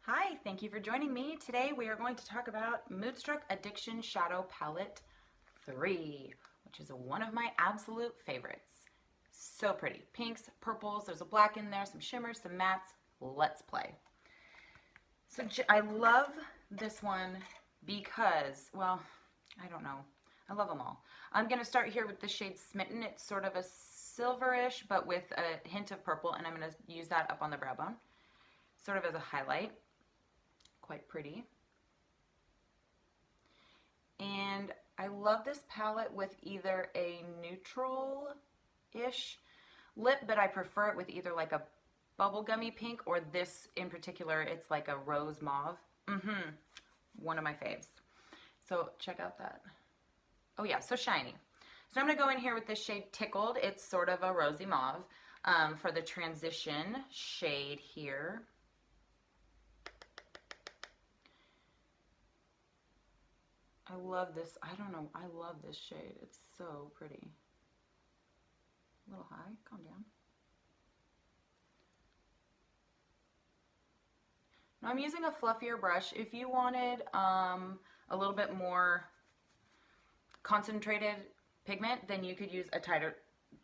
Hi, thank you for joining me. Today we are going to talk about Moodstruck Addiction Shadow Palette 3, which is one of my absolute favorites. So pretty. Pinks, purples, there's a black in there, some shimmers, some mattes. Let's play. So I love this one because, well, I don't know. I love them all. I'm going to start here with the shade Smitten. It's sort of a silverish, but with a hint of purple, and I'm going to use that up on the brow bone, sort of as a highlight. Quite pretty. And I love this palette with either a neutral-ish lip, but I prefer it with either like a bubblegummy pink or this in particular, it's like a rose mauve. One of my faves. So check out that. Oh yeah, so shiny. So I'm going to go in here with this shade Tickled. It's sort of a rosy mauve for the transition shade here. I love this. I don't know. I love this shade. It's so pretty. A little high. Calm down. Now I'm using a fluffier brush. If you wanted a little bit more concentrated pigment, then you could use a tighter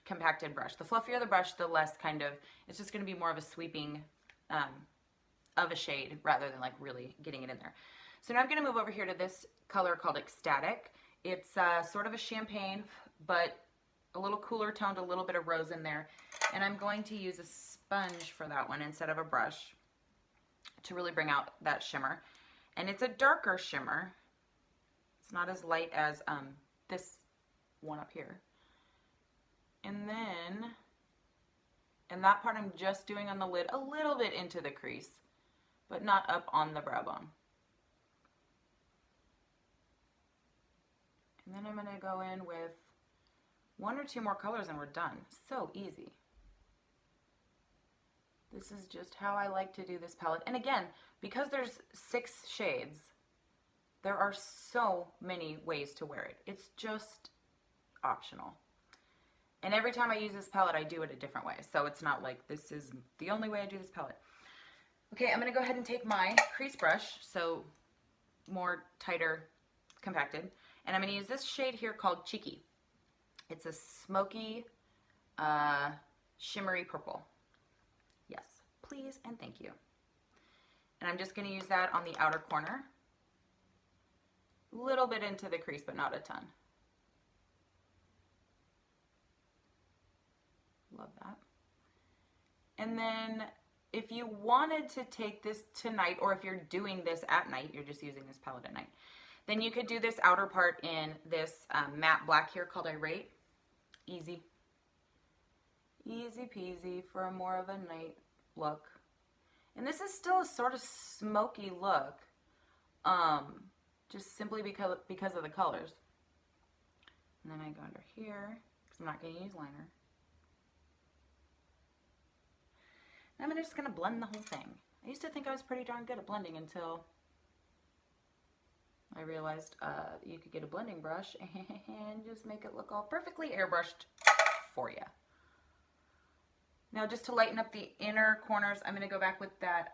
compacted brush. The fluffier the brush, the less kind of, it's just going to be more of a sweeping of a shade rather than like really getting it in there. So now I'm going to move over here to this color called Ecstatic. It's sort of a champagne, but a little cooler toned, a little bit of rose in there. And I'm going to use a sponge for that one instead of a brush to really bring out that shimmer. And it's a darker shimmer. It's not as light as this one up here. And then, and that part I'm just doing on the lid a little bit into the crease, but not up on the brow bone. And then I'm going to go in with one or two more colors and we're done. So easy. This is just how I like to do this palette. And again, because there's 6 shades, there are so many ways to wear it. It's just optional. And every time I use this palette, I do it a different way. So it's not like this is the only way I do this palette. Okay, I'm going to go ahead and take my crease brush, so more tighter compacted. And I'm going to use this shade here called Cheeky. It's a smoky, shimmery purple. Yes, please and thank you. And I'm just going to use that on the outer corner. A little bit into the crease, but not a ton. Love that. And then if you wanted to take this tonight, or if you're doing this at night, you're just using this palette at night, then you could do this outer part in this matte black here called Irate. Easy. Easy peasy for a more of a night look. And this is still a sort of smoky look, just simply because of the colors. And then I go under here, because I'm not going to use liner. And I'm just going to blend the whole thing. I used to think I was pretty darn good at blending until I realized you could get a blending brush and just make it look all perfectly airbrushed for you. Now just to lighten up the inner corners, I'm going to go back with that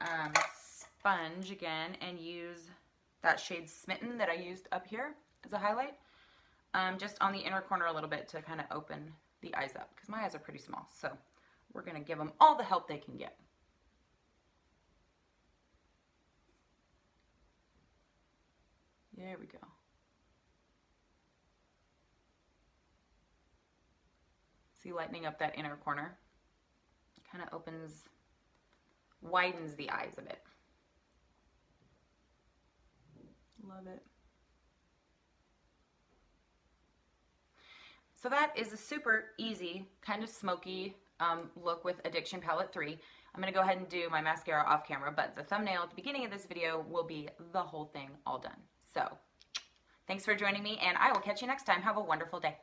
sponge again and use that shade Smitten that I used up here as a highlight. Just on the inner corner a little bit to kind of open the eyes up, because my eyes are pretty small. So we're going to give them all the help they can get. There we go. See, lightening up that inner corner kind of widens the eyes a bit. Love it. So that is a super easy, kind of smoky look with Addiction Palette 3. I'm going to go ahead and do my mascara off camera, but the thumbnail at the beginning of this video will be the whole thing all done. So, thanks for joining me, and I will catch you next time. Have a wonderful day.